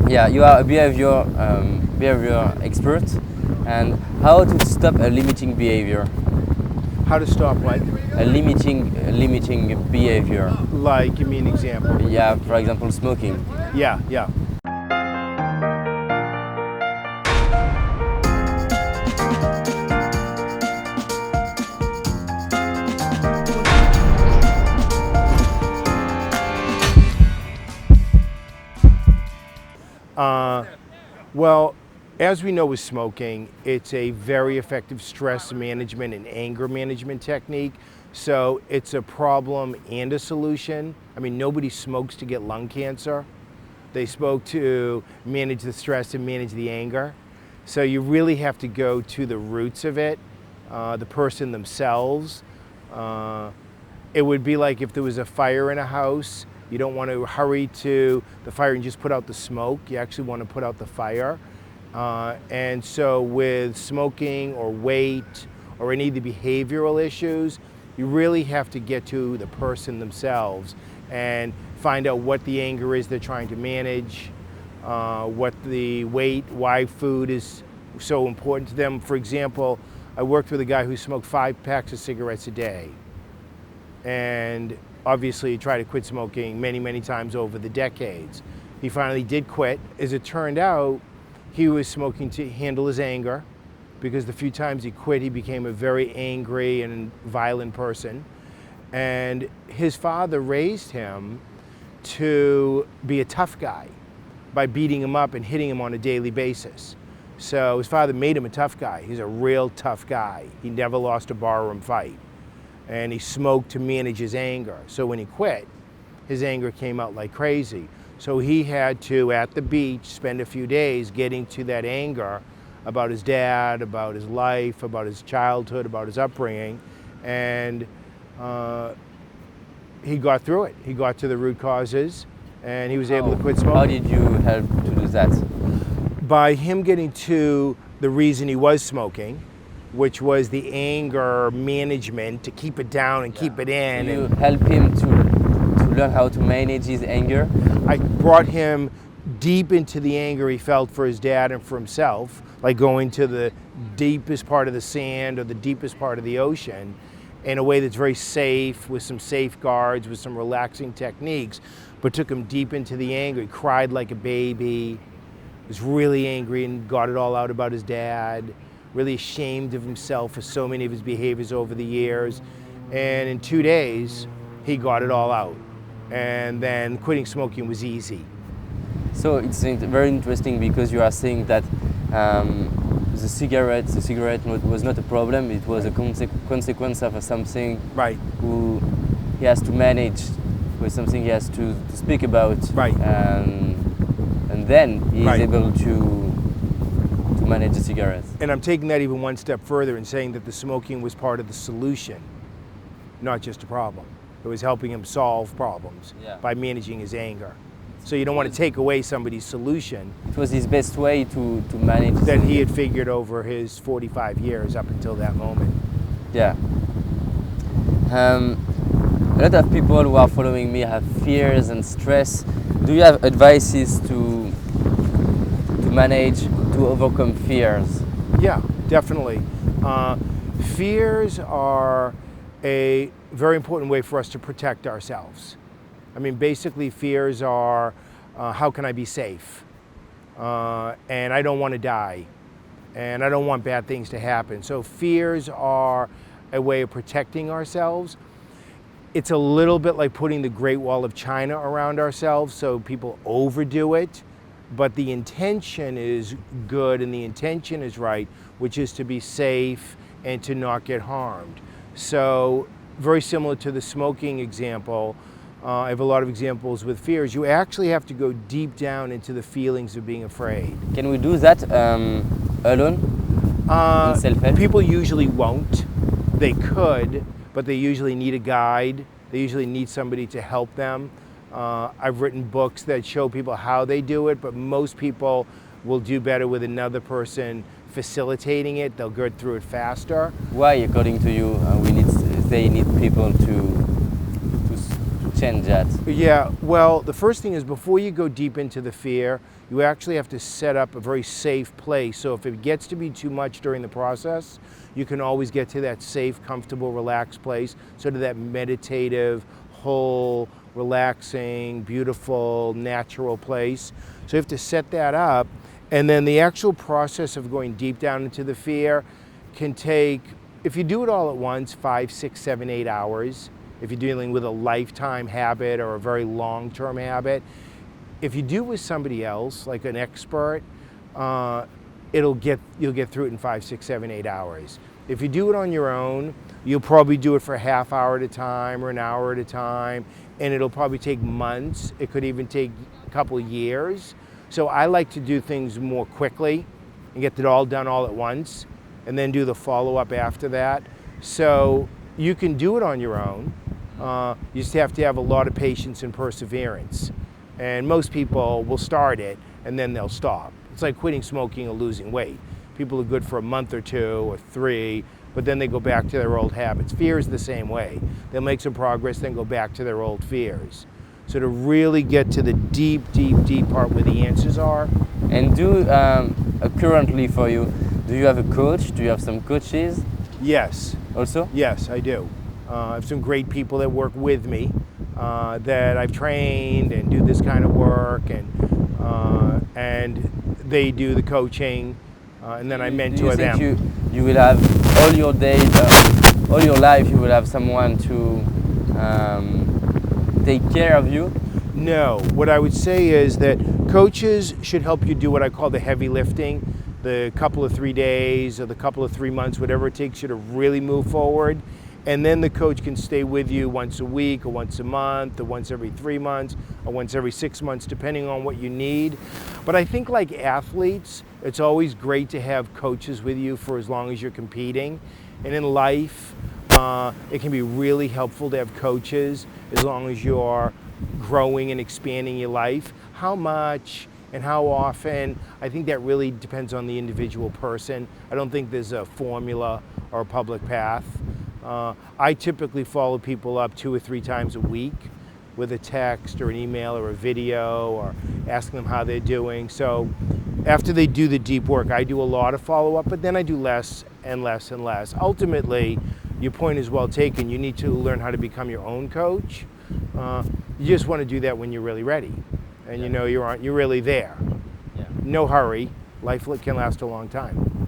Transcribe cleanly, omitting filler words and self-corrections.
Yeah, you are a behavior expert, and how to stop a limiting behavior? How to stop what? A limiting behavior. Like, give me an example. Yeah, for example, smoking. Yeah, yeah. Well, as we know with smoking, it's a very effective stress management and anger management technique. So it's a problem and a solution. I mean, nobody smokes to get lung cancer. They smoke to manage the stress and manage the anger. So you really have to go to the roots of it, the person themselves. It would be like if there was a fire in a house, you don't want to hurry to the fire and just put out the smoke. You actually want to put out the fire. And so with smoking or weight or any of the behavioral issues, you really have to get to the person themselves and find out what the anger is they're trying to manage, what the weight, why food is so important to them. For example, I worked with a guy who smoked 5 packs of cigarettes a day. And obviously he tried to quit smoking many, many times over the decades. He finally did quit. As it turned out, he was smoking to handle his anger, because the few times he quit, he became a very angry and violent person. And his father raised him to be a tough guy by beating him up and hitting him on a daily basis. So his father made him a tough guy. He's a real tough guy. He never lost a barroom fight. And he smoked to manage his anger. So when he quit, his anger came out like crazy. So he had to, at the beach, spend a few days getting to that anger about his dad, about his life, about his childhood, about his upbringing. And he got through it. He got to the root causes, and he was able to quit smoking. How did you help to do that? By him getting to the reason he was smoking, which was the anger management, to keep it down and keep it in. So you help him to learn how to manage his anger? I brought him deep into the anger he felt for his dad and for himself, like going to the deepest part of the sand or the deepest part of the ocean in a way that's very safe, with some safeguards, with some relaxing techniques, but took him deep into the anger. He cried like a baby, was really angry and got it all out about his dad, really ashamed of himself for so many of his behaviors over the years. And in 2 days, he got it all out. And then quitting smoking was easy. So it's very interesting, because you are saying that the cigarette was not a problem, it was a consequence of something. Right. Who he has to manage, with something he has to speak about. Right. And then he is able to manage the cigarettes. And I'm taking that even one step further and saying that the smoking was part of the solution, not just a problem. It was helping him solve problems by managing his anger. So you don't want to take away somebody's solution. It was his best way to manage that he had figured over his 45 years up until that moment. Yeah. A lot of people who are following me have fears and stress. Do you have advices to manage, to overcome fears? Yeah, definitely. Fears are a very important way for us to protect ourselves. I mean, basically fears are, how can I be safe? And I don't want to die. And I don't want bad things to happen. So fears are a way of protecting ourselves. It's a little bit like putting the Great Wall of China around ourselves, so people overdo it. But the intention is good and the intention is right, which is to be safe and to not get harmed. So very similar to the smoking example, I have a lot of examples with fears. You actually have to go deep down into the feelings of being afraid. Can we do that alone? In self-help? People usually won't. They could, but they usually need a guide. They usually need somebody to help them. I've written books that show people how they do it, but most people will do better with another person facilitating it. They'll go through it faster. Why, according to you, they need people to change that? Yeah, well, the first thing is before you go deep into the fear, you actually have to set up a very safe place. So if it gets to be too much during the process, you can always get to that safe, comfortable, relaxed place, sort of that meditative, whole, relaxing, beautiful, natural place. So you have to set that up. And then the actual process of going deep down into the fear can take, if you do it all at once, 5, 6, 7, 8 hours. If you're dealing with a lifetime habit or a very long-term habit. If you do it with somebody else, like an expert, you'll get through it in 5, 6, 7, 8 hours. If you do it on your own, you'll probably do it for a half hour at a time or an hour at a time, and it'll probably take months. It could even take a couple of years. So I like to do things more quickly and get it all done all at once, and then do the follow-up after that. So you can do it on your own. You just have to have a lot of patience and perseverance. And most people will start it and then they'll stop. It's like quitting smoking or losing weight. People are good for a month or 2 or 3, but then they go back to their old habits. Fear is the same way. They'll make some progress, then go back to their old fears. So to really get to the deep, deep, deep part where the answers are. And currently for you, do you have a coach? Do you have some coaches? Yes. Also? Yes, I do. I have some great people that work with me that I've trained and do this kind of work, and they do the coaching, and then I mentor them. Do you think you will have all your days, all your life, you will have someone to take care of you? No. What I would say is that coaches should help you do what I call the heavy lifting, the couple of 3 days or the couple of 3 months, whatever it takes you to really move forward. And then the coach can stay with you once a week or once a month or once every 3 months or once every 6 months, depending on what you need. But I think like athletes, it's always great to have coaches with you for as long as you're competing. And in life, it can be really helpful to have coaches as long as you're growing and expanding your life. How much and how often, I think that really depends on the individual person. I don't think there's a formula or a public path. I typically follow people up 2 or 3 times a week with a text or an email or a video or asking them how they're doing. So after they do the deep work, I do a lot of follow-up, but then I do less and less and less. Ultimately, your point is well taken. You need to learn how to become your own coach. You just want to do that when you're really ready and you know you're really there. Yeah. No hurry. Life can last a long time.